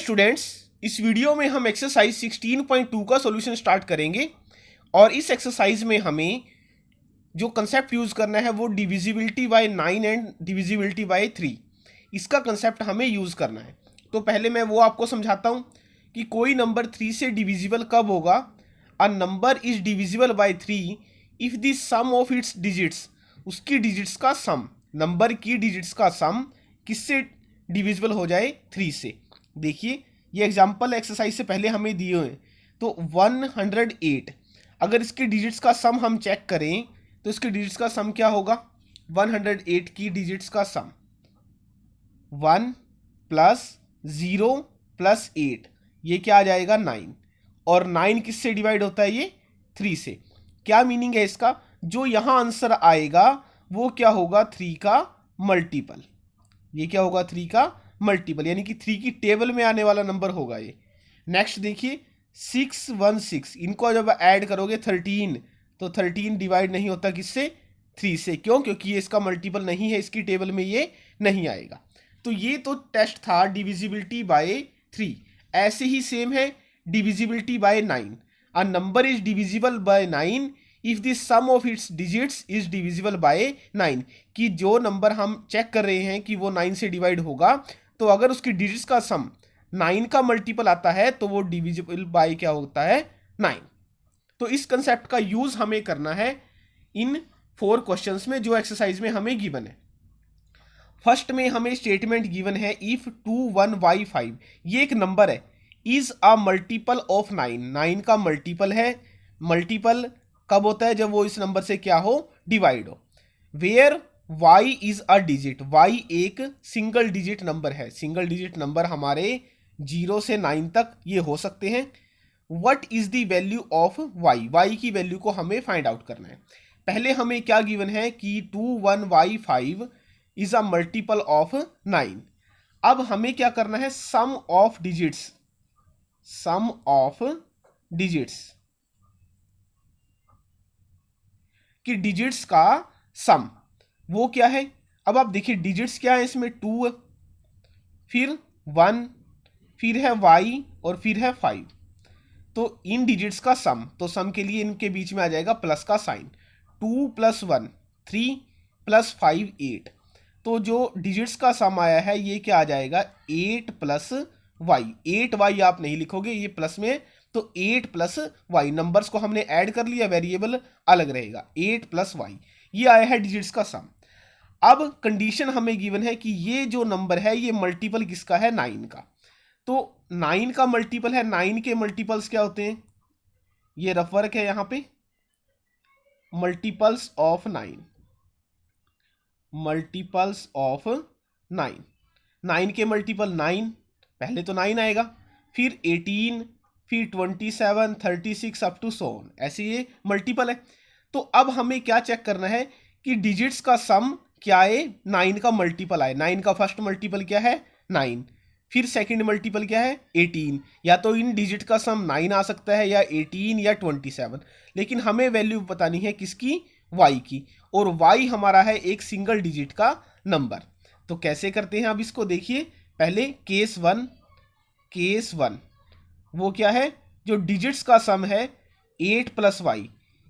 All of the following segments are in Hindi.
स्टूडेंट्स, इस वीडियो में हम एक्सरसाइज 16.2 का सॉल्यूशन स्टार्ट करेंगे और इस एक्सरसाइज में हमें जो कंसेप्ट यूज करना है वो divisibility by 9 and divisibility by 3, इसका कंसेप्ट हमें यूज करना है। तो पहले मैं वो आपको समझाता हूँ कि कोई नंबर 3 से डिविजिबल कब होगा। A number is divisible by 3 if the sum of its digits, उसकी डिजिट्स का सम, नंबर की डिजिट्स का सम किससे डिविजिबल हो जाए, 3 से। देखिए ये एग्जाम्पल एक्सरसाइज से पहले हमें दिए हुए हैं। तो 108, अगर इसके डिजिट्स का सम हम चेक करें तो इसके डिजिट्स का सम क्या होगा, 108 की डिजिट्स का सम 1 प्लस 0 प्लस 8, ये क्या आ जाएगा 9। और 9 किससे डिवाइड होता है, ये 3 से। क्या मीनिंग है इसका, जो यहां आंसर आएगा वो क्या होगा, 3 का मल्टीपल। ये क्या होगा, 3 का मल्टीपल, यानी कि 3 की टेबल में आने वाला नंबर होगा ये। नेक्स्ट देखिए 616, इनको जब ऐड करोगे 13, तो 13 डिवाइड नहीं होता किससे, 3 से। क्यों, क्योंकि ये इसका मल्टीपल नहीं है, इसकी टेबल में ये नहीं आएगा। तो ये तो टेस्ट था डिविजिबिलिटी बाय 3। ऐसे ही सेम है divisibility by 9। A number is divisible by 9 if the sum of its digits is divisible by 9, कि जो नंबर हम चेक कर रहे हैं कि वो 9 से डिवाइड होगा, तो अगर उसकी डिजिट्स का सम 9 का मल्टीपल आता है तो वो डिविजिबल बाय क्या होता है, 9। तो इस कंसेप्ट का यूज हमें करना है इन 4 क्वेश्चंस में जो एक्सरसाइज में हमें गिवन है। फर्स्ट में हमें स्टेटमेंट गिवन है इफ 21y5, ये एक नंबर है, इज अ मल्टीपल ऑफ 9, 9 का मल्टीपल है। मल्टीपल कब होता है, जब वो इस नंबर से क्या हो, डिवाइड हो। Where y is a digit, y एक सिंगल डिजिट नंबर है। सिंगल डिजिट नंबर हमारे 0 से 9 तक ये हो सकते हैं। What is the value of y, y की वैल्यू को हमें फाइंड आउट करना है। पहले हमें क्या गिवन है कि 21y5 is a multiple of 9। अब हमें क्या करना है, sum of digits, sum of digits कि डिजिट्स का सम वो क्या है। अब आप देखिए डिजिट्स क्या है इसमें, 2, फिर 1, फिर है y और फिर है 5। तो इन डिजिट्स का सम, तो सम के लिए इनके बीच में आ जाएगा प्लस का साइन। 2 + 1 3 + 5 8। तो जो डिजिट्स का सम आया है ये क्या आ जाएगा, 8 + y। 8y आप नहीं लिखोगे, ये प्लस में, तो 8 + y, नंबर्स को हमने ऐड कर लिया, वेरिएबल अलग रहेगा। 8 + y, ये आया है डिजिट्स का सम। अब कंडीशन हमें गिवन है कि ये जो नंबर है ये मल्टीपल किसका है, 9 का। तो 9 का मल्टीपल है, 9 के मल्टीपल्स क्या होते हैं, ये रफ वर्क है यहाँ पे, मल्टीपल्स ऑफ 9, मल्टीपल्स ऑफ 9। 9 के मल्टीपल 9, पहले तो 9 आएगा, फिर 18, फिर 27, 36 अप टू सो ऑन, ऐसे ये मल्टीपल है। तो अब हमें क्या चेक करना है कि डिजिट्स का सम क्या है, 9 का मल्टीपल आए। 9 का फर्स्ट मल्टीपल क्या है, 9, फिर सेकंड मल्टीपल क्या है, 18। या तो इन डिजिट का सम 9 आ सकता है, या 18 या 27, लेकिन हमें वैल्यू बतानी है किसकी, y की। और y हमारा है एक सिंगल डिजिट का नंबर। तो कैसे करते हैं अब इसको देखिए। पहले केस 1 वो क्या है, जो डिजिट्स का सम है 8 + y,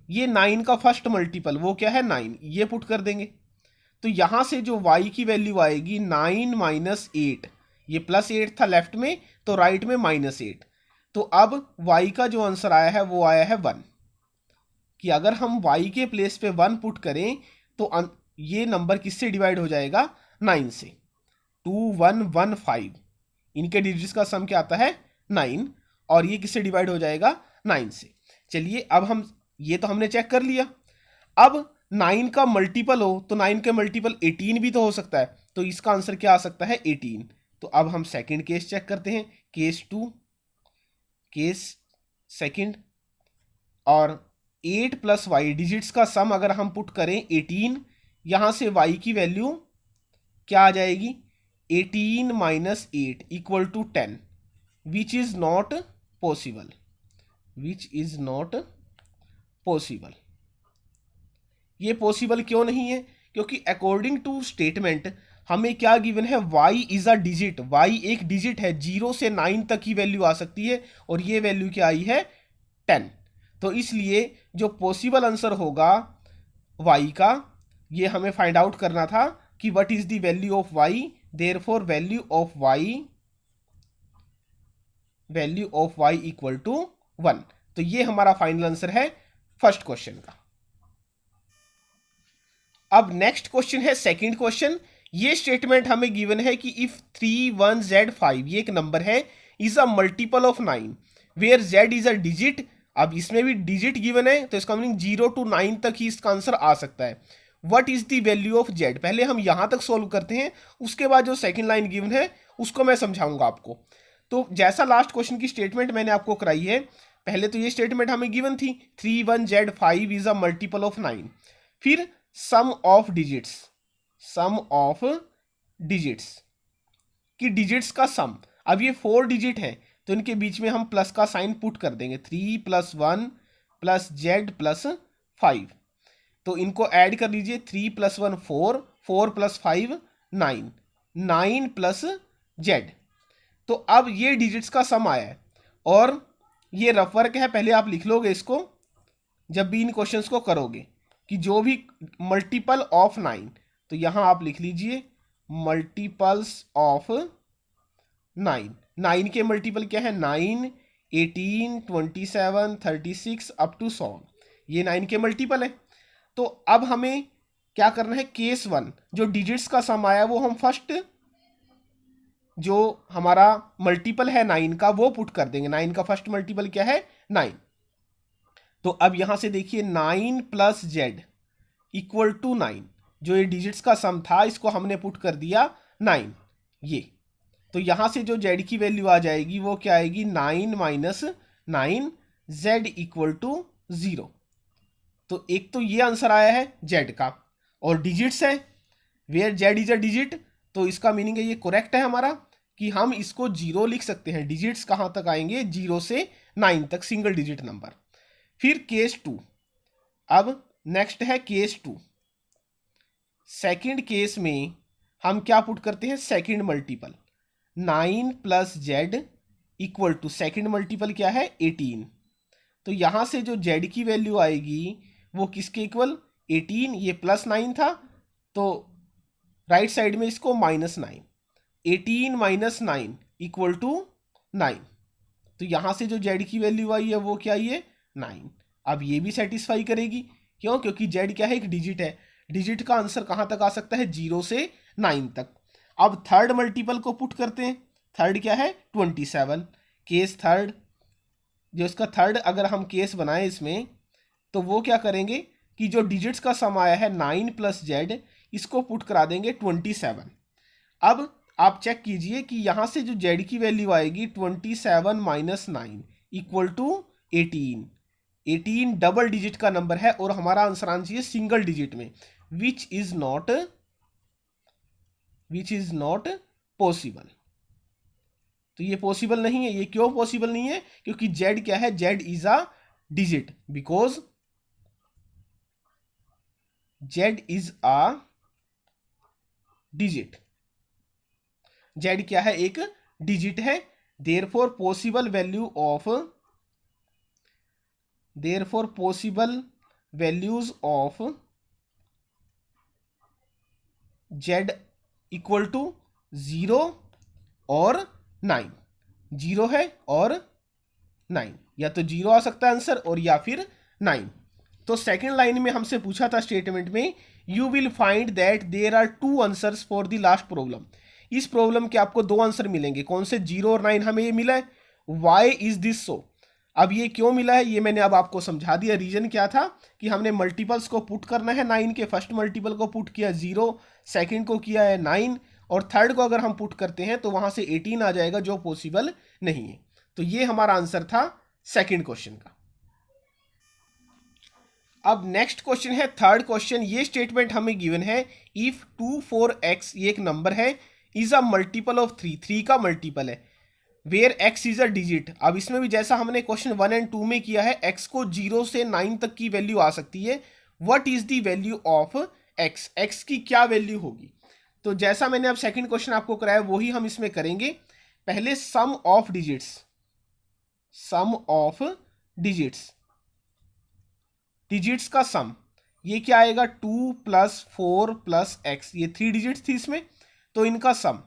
ये 9 का फर्स्ट मल्टीपल वो क्या है, 9, ये पुट कर देंगे। तो यहां से जो y की वैल्यू आएगी 9 - 8, ये +8 था लेफ्ट में, तो राइट में -8। तो अब y का जो आंसर आया है वो आया है 1, कि अगर हम y के प्लेस पे 1 पुट करें तो ये नंबर किससे डिवाइड हो जाएगा, 9 से। 2115, इनके डिजिट्स का सम क्या आता है, 9, और ये किससे डिवाइड हो जाएगा, 9 से। चलिए अब हम, ये तो हमने चेक कर लिया। अब 9 का मल्टीपल हो तो 9 के मल्टीपल 18 भी तो हो सकता है, तो इसका आंसर क्या आ सकता है, 18। तो अब हम सेकंड केस चेक करते हैं, केस 2, केस सेकंड। और 8 + y, डिजिट्स का सम अगर हम पुट करें 18, यहां से y की वैल्यू क्या आ जाएगी, 18 - 8 = 10, which is not possible, which is not possible. ये पॉसिबल क्यों नहीं है, क्योंकि अकॉर्डिंग टू स्टेटमेंट हमें क्या गिवन है, y is a digit, y एक डिजिट है, 0 से 9 तक की वैल्यू आ सकती है और ये वैल्यू क्या आई है 10। तो इसलिए जो पॉसिबल आंसर होगा y का, ये हमें फाइंड आउट करना था कि what is the value of y, therefore value of y equal to 1। तो ये हमारा फाइनल आंसर है फर्स्ट क्वेश्चन का। अब नेक्स्ट क्वेश्चन है सेकंड क्वेश्चन। ये स्टेटमेंट हमें गिवन है कि इफ 31z5, ये एक नंबर है, is a multiple of 9 where z is a digit. अब इसमें भी डिजिट गिवन है तो इसका मीनिंग 0 to 9 तक ही इसका आंसर आ सकता है। What is the value of z, पहले हम यहां तक सोल्व करते हैं, उसके बाद जो सेकंड लाइन गिवन है उसको मैं समझाऊंगा आपको। तो जैसा लास्ट क्वेश्चन की स्टेटमेंट मैंने आपको कराई है, पहले तो ये स्टेटमेंट हमें गिवन थी 31z5 is a multiple of 9, फिर सम ऑफ डिजिट्स कि डिजिट्स का सम। अब ये 4 डिजिट है तो इनके बीच में हम प्लस का साइन पुट कर देंगे, 3 + 1 + z + 5। तो इनको ऐड कर लीजिए, 3 + 1 4, 4 + 5 9, 9 + z। तो अब ये डिजिट्स का सम आया है और ये रफ वर्क है, पहले आप लिख लोगे इसको जब भी इन क्वेश्चंस को करोगे कि जो भी मल्टीपल ऑफ 9, तो यहां आप लिख लीजिए मल्टीपल्स ऑफ 9। 9 के मल्टीपल क्या है, 9, 18, 27, 36 अप टू 100, ये 9 के मल्टीपल है। तो अब हमें क्या करना है, केस 1 जो डिजिट्स का सम आया वो हम फर्स्ट जो हमारा मल्टीपल है 9 का वो पुट कर देंगे। 9 का फर्स्ट मल्टीपल क्या है 9। तो अब यहां से देखिए 9 + z इक्वल टू 9, जो ये डिजिट्स का सम था इसको हमने पुट कर दिया 9 ये। तो यहां से जो z की वैल्यू आ जाएगी वो क्या आएगी, 9 - 9 z इक्वल टू 0। तो एक तो ये आंसर आया है z का, और डिजिट्स है where z is a digit, तो इसका मीनिंग है ये करेक्ट है हमारा कि हम इसको 0 लिख सकते हैं। डिजिट्स कहां तक आएंगे, 0 से 9 तक सिंगल डिजिट नंबर। फिर केस 2, अब नेक्स्ट है केस 2। सेकंड केस में हम क्या पुट करते हैं, second multiple 9 + z equal to second multiple क्या है 18। तो यहां से जो z की वैल्यू आएगी वो किसके इक्वल, 18, ये +9 था तो राइट साइड में इसको -9, 18 - 9 इक्वल टू 9। तो यहां से जो z की वैल्यू आई है वो क्या आई है 9। अब ये भी सेटिस्फाई करेगी, क्यों, क्योंकि z क्या है एक डिजिट है, डिजिट का आंसर कहां तक आ सकता है 0 से 9 तक। अब थर्ड मल्टीपल को पुट करते हैं, थर्ड क्या है 27, केस थर्ड, जो इसका थर्ड अगर हम केस बनाए इसमें तो वो क्या करेंगे कि जो डिजिट्स का सम आया है 9 + z इसको पुट करा देंगे 27। अब आप चेक कीजिए कि यहां से जो z की वैल्यू आएगी 27 - 9 इक्वल टू 18। 18 डबल डिजिट का नंबर है और हमारा आंसर आना चाहिए सिंगल डिजिट में, विच इज नॉट पॉसिबल। तो ये पॉसिबल नहीं है। ये क्यों पॉसिबल नहीं है, क्योंकि z क्या है, z is a digit, because z is a digit, z क्या है एक डिजिट है। Therefore possible values of z equal to 0 और 9, 0 है और 9, या तो 0 आ सकता है आंसर और या फिर 9। तो सेकंड लाइन में हमसे पूछा था स्टेटमेंट में, you will find that there are 2 answers for the last problem. इस प्रॉब्लम के आपको 2 आंसर मिलेंगे, कौन से, 0 और 9 हमें ये मिला है। वाई इज दिस सो, अब ये क्यों मिला है ये मैंने अब आपको समझा दिया। रीजन क्या था कि हमने मल्टीपल्स को पुट करना है 9 के, फर्स्ट मल्टीपल को पुट किया 0, सेकंड को किया है 9 और थर्ड को अगर हम पुट करते हैं तो वहां से 18 आ जाएगा, जो पॉसिबल नहीं है। तो ये हमारा आंसर था सेकंड क्वेश्चन का। अब नेक्स्ट क्वेश्चन है थर्ड क्वेश्चन। ये स्टेटमेंट हमें गिवन है, इफ 2 4x, ये एक नंबर है, इज अ मल्टीपल ऑफ 3, 3 का मल्टीपल है, where x is a digit. अब इसमें भी जैसा हमने क्वेश्चन 1 और 2 में किया है, x को 0 से 9 तक की वैल्यू आ सकती है। What is the value of x, x की क्या वैल्यू होगी। तो जैसा मैंने अब सेकंड क्वेश्चन आपको कराया वही हम इसमें करेंगे। पहले sum of digits, sum of digits, digits का सम, ये क्या आएगा 2 + 4 + x, ये 3 डिजिट्स थी इसमें, तो इनका सम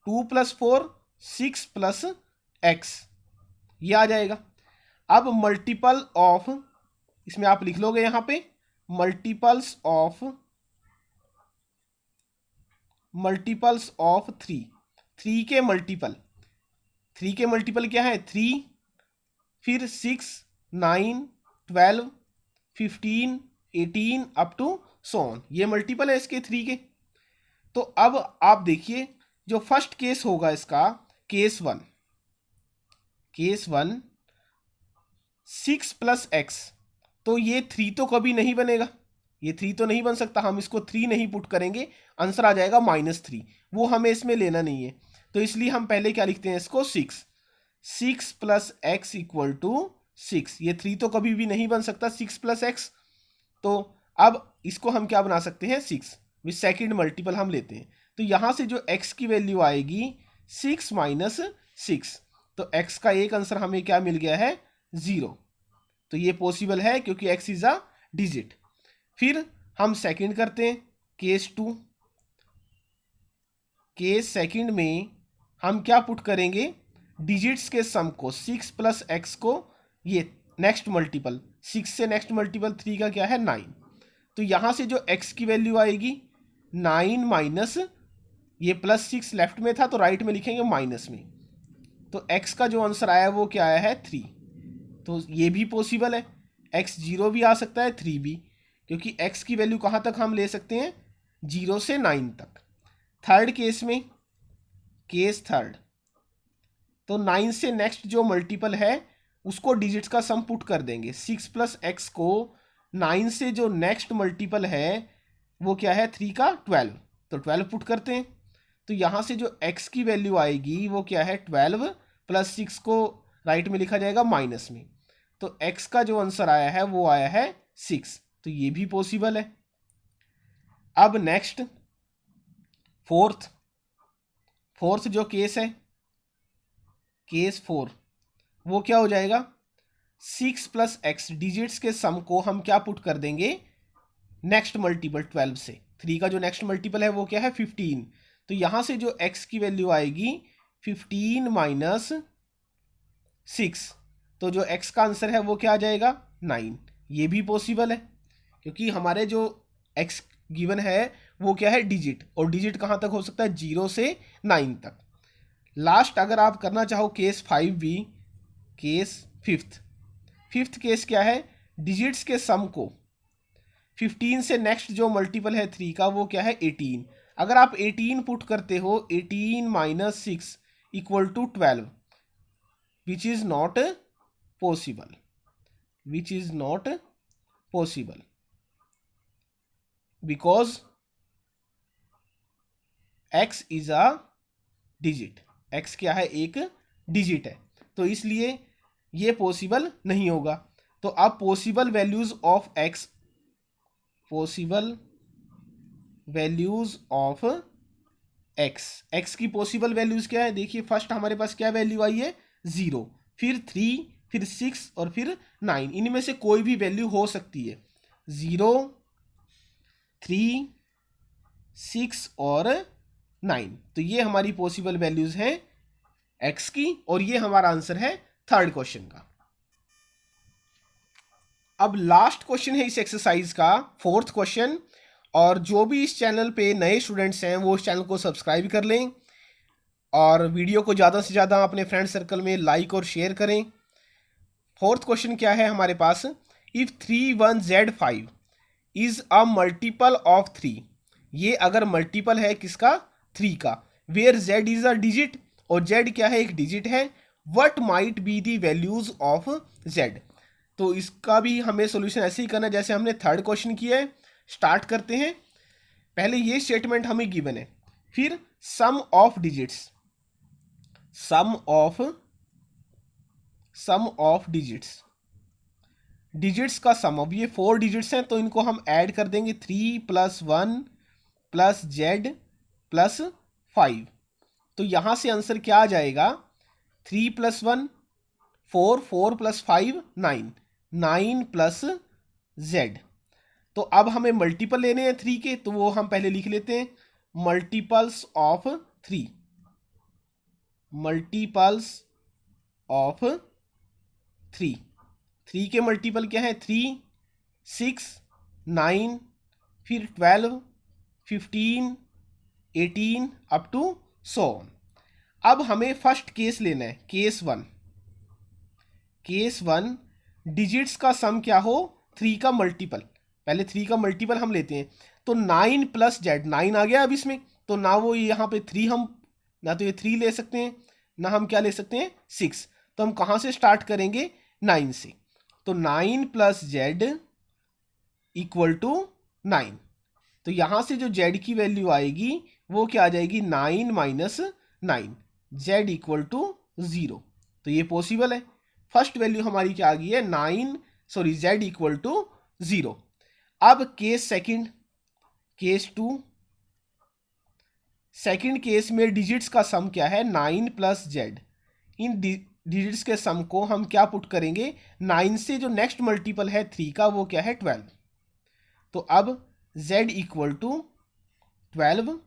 2 + 4 6 + x, ये आ जाएगा। अब मल्टीपल ऑफ, इसमें आप लिख लोगे यहां पे मल्टीपल्स ऑफ 3, 3 के मल्टीपल, 3 के मल्टीपल क्या है 3, फिर 6 9 12 15 18 अप टू सो ऑन, ये मल्टीपल है इसके 3 के। तो अब आप देखिए जो फर्स्ट केस होगा इसका, केस 1 6 + x, तो ये 3 तो कभी नहीं बनेगा, ये 3 तो नहीं बन सकता, हम इसको 3 नहीं पुट करेंगे, आंसर आ जाएगा -3, वो हमें इसमें लेना नहीं है। तो इसलिए हम पहले क्या लिखते हैं इसको 6 + x = 6, ये 3 तो कभी भी नहीं बन सकता 6 + x। तो अब इसको हम क्या बना सकते हैं 6 विद सेकेंड मल्टीपल हम लेते हैं, तो यहां से जो x की वैल्यू आएगी 6 - 6, तो x का एक आंसर हमें क्या मिल गया है 0, तो ये पॉसिबल है क्योंकि x इज अ डिजिट। फिर हम सेकंड करते हैं केस 2, केस सेकंड में हम क्या पुट करेंगे डिजिट्स के सम को 6 + x को, ये नेक्स्ट मल्टीपल 6 से नेक्स्ट मल्टीपल 3 का क्या है 9, तो यहां से जो x की वैल्यू आएगी 9 माइनस, ये +6 लेफ्ट में था तो राइट में लिखेंगे माइनस में, तो x का जो आंसर आया वो क्या आया है 3, तो ये भी पॉसिबल है, x 0 भी आ सकता है 3 भी, क्योंकि x की वैल्यू कहाँ तक हम ले सकते हैं 0 से 9 तक। थर्ड केस में, केस थर्ड, तो 9 से नेक्स्ट जो मल्टीपल है उसको डिजिट्स का सम पुट कर देंगे, 6 + x को 9 से जो नेक्स्ट मल्टीपल है वो क्या है 3 का 12, तो 12 पुट करते हैं, तो यहाँ से जो x की वैल्यू आएगी वो क्या है 12 + 6 को राइट में लिखा जाएगा माइनस में, तो x का जो आंसर आया है वो आया है 6, तो ये भी पॉसिबल है। अब नेक्स्ट फोर्थ जो केस है, केस 4, वो क्या हो जाएगा 6 + x, डिजिट्स के सम को हम क्या पुट कर देंगे नेक्स्ट मल्टीपल 12 से, 3 का जो नेक्स्ट मल्टीपल है वो क्या है 15, तो यहां से जो x की वैल्यू आएगी 15 - 6, तो जो x का आंसर है वो क्या आ जाएगा 9, ये भी पॉसिबल है क्योंकि हमारे जो x गिवन है वो क्या है डिजिट, और डिजिट कहां तक हो सकता है 0 से 9 तक। लास्ट अगर आप करना चाहो केस 5 भी, केस फिफ्थ केस क्या है डिजिट्स के सम को 15 से नेक्स्ट जो मल्टीपल है 3 का वो क्या है 18, अगर आप 18 पुट करते हो 18 - 6 = 12, which is not possible because x is a digit, x क्या है एक डिजिट है, तो इसलिए ये पॉसिबल नहीं होगा। तो अब possible values of x, x की पॉसिबल वैल्यूज क्या है देखिए, फर्स्ट हमारे पास क्या वैल्यू आई है 0, फिर 3, फिर 6 और फिर 9, इनमें से कोई भी वैल्यू हो सकती है 0 3 6 और 9, तो ये हमारी पॉसिबल वैल्यूज हैं x की, और ये हमारा आंसर है थर्ड क्वेश्चन का। अब लास्ट क्वेश्चन है इस एक्सरसाइज का, फोर्थ क्वेश्चन, और जो भी इस चैनल पे नए स्टूडेंट्स हैं वो इस चैनल को सब्सक्राइब कर लें और वीडियो को ज़्यादा से ज़्यादा अपने फ्रेंड सर्कल में लाइक और शेयर करें। फोर्थ क्वेश्चन क्या है हमारे पास, if 31Z5 is a multiple of 3, ये अगर मल्टीपल है किसका 3 का, where z is a digit, और z क्या है एक डिजिट है, what might be the values of z। तो इसका भी हमें सॉल्यूशन ऐसे ही करना है जैसे हमने थर्ड क्वेश्चन किया है। स्टार्ट करते हैं, पहले ये स्टेटमेंट हमें गिवन है, फिर sum of digits, sum of digits का सम, अब ये 4 डिजिट्स हैं तो इनको हम ऐड कर देंगे 3 + 1 + z प्लस 5। तो यहाँ से आंसर क्या आ जाएगा, 3 + 1 4, 4 + 5 9, 9 प्लस z। तो अब हमें मल्टीपल लेने हैं 3 के, तो वो हम पहले लिख लेते हैं, मल्टीपल्स ऑफ 3, मल्टीपल्स ऑफ 3। 3 के मल्टीपल क्या है, 3, 6, 9, फिर 12, 15, 18 अप टू सो ऑन। अब हमें फर्स्ट केस लेना है, केस 1। केस 1 डिजिट्स का सम क्या हो, 3 का मल्टीपल। पहले 3 का मल्टीपल हम लेते हैं, तो 9 + z, 9 आ गया अब इसमें, तो ना वो यहाँ पे 3 हम, ना तो ये 3 ले सकते हैं, ना हम क्या ले सकते हैं 6। तो हम कहाँ से स्टार्ट करेंगे, 9 से। तो 9 + z = 9। तो यहाँ से जो z की वैल्यू आएगी वो क्या आ जाएगी, 9 - 9, z = 0। तो ये पॉसिबल है। फर्स्ट वैल्यू हमारी क्या आ गई है, z = 0। अब case second, case 2। Second case में डिजिट्स का सम क्या है, 9 + z। इन डिजिट्स के सम को हम क्या पुट करेंगे, 9 से जो नेक्स्ट मल्टीपल है 3 का वो क्या है 12। तो अब z = 12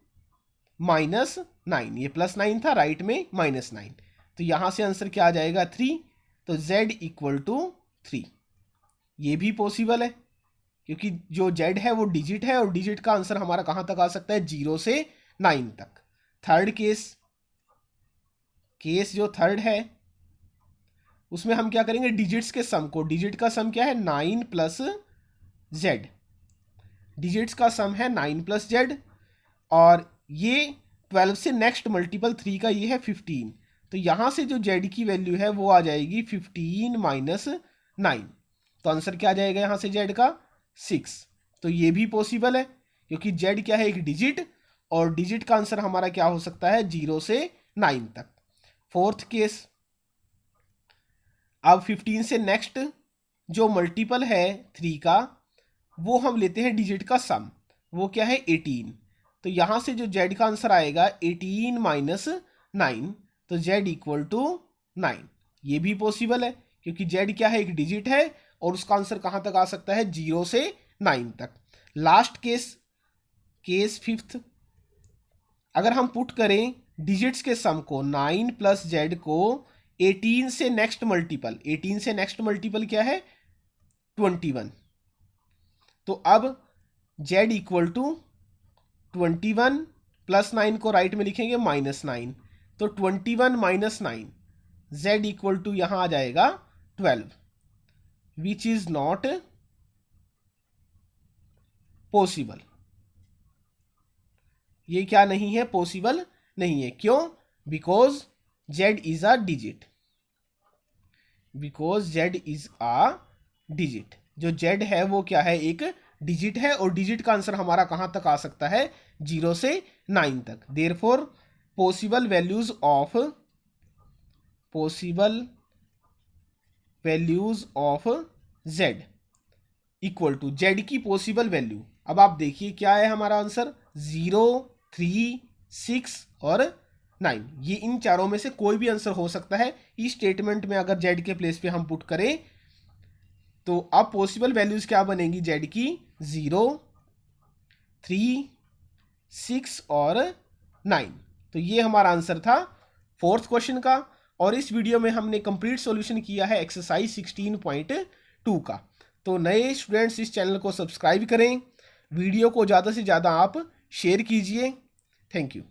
- 9, ये +9 था, राइट में -9। तो यहाँ से आंसर क्या आ जाएगा, 3। तो z = 3। ये भी पॉसिबल है, क्योंकि जो z है वो डिजिट है, और डिजिट का आंसर हमारा कहाँ तक आ सकता है, 0 से 9 तक। थर्ड केस, केस जो थर्ड है उसमें हम क्या करेंगे, डिजिट्स के सम को, डिजिट का सम क्या है 9 + z, डिजिट्स का सम है 9 + z, और ये 12 से नेक्स्ट मल्टीपल 3 का ये है 15। तो यहाँ से जो z की वैल्यू है वो आ जाएगी 15 - 9। तो आंसर क्या आ जाएगा यहाँ से z का, 6। तो ये भी पॉसिबल है, क्योंकि z क्या है, एक डिजिट, और डिजिट का आंसर हमारा क्या हो सकता है, 0 से 9 तक। फोर्थ केस, अब 15 से नेक्स्ट जो मल्टीपल है 3 का वो हम लेते हैं डिजिट का सम, वो क्या है 18। तो यहाँ से जो z का आंसर आएगा 18 - 9, तो z = 9। ये भी पॉसिबल है, क्योंकि z क्या है, एक डिजिट है, और उसका आंसर कहाँ तक आ सकता है, 0 से 9 तक। लास्ट केस, केस फिफ्थ, अगर हम पुट करें डिजिट्स के सम को, 9 + z को 18 से नेक्स्ट मल्टीपल, 18 से नेक्स्ट मल्टीपल क्या है 21। तो अब z = 21 + 9 को राइट में लिखेंगे -9, तो 21 - 9, z = यहाँ आ जाएगा 12, विच इज नॉट पॉसिबल। ये क्या नहीं है, पॉसिबल नहीं है। क्यों, because z is a digit, because z is a digit. जो z है वो क्या है, एक डिजिट है, और डिजिट का आंसर हमारा कहां तक आ सकता है, 0 से 9 तक। Therefore possible values of z equal to, z की पॉसिबल वैल्यू, अब आप देखिए क्या है हमारा आंसर, 0, 3, 6 और 9। ये इन चारों में से कोई भी आंसर हो सकता है। इस स्टेटमेंट में अगर z के प्लेस पे हम पुट करें तो अब पॉसिबल वैल्यूज क्या बनेगी z की, 0, 3, 6 और 9। तो ये हमारा आंसर था फोर्थ क्वेश्चन का, और इस वीडियो में हमने कंप्लीट सॉल्यूशन किया है एक्सरसाइज 16.2 का। तो नए स्टूडेंट्स इस चैनल को सब्सक्राइब करें, वीडियो को ज़्यादा से ज़्यादा आप शेयर कीजिए। Thank you.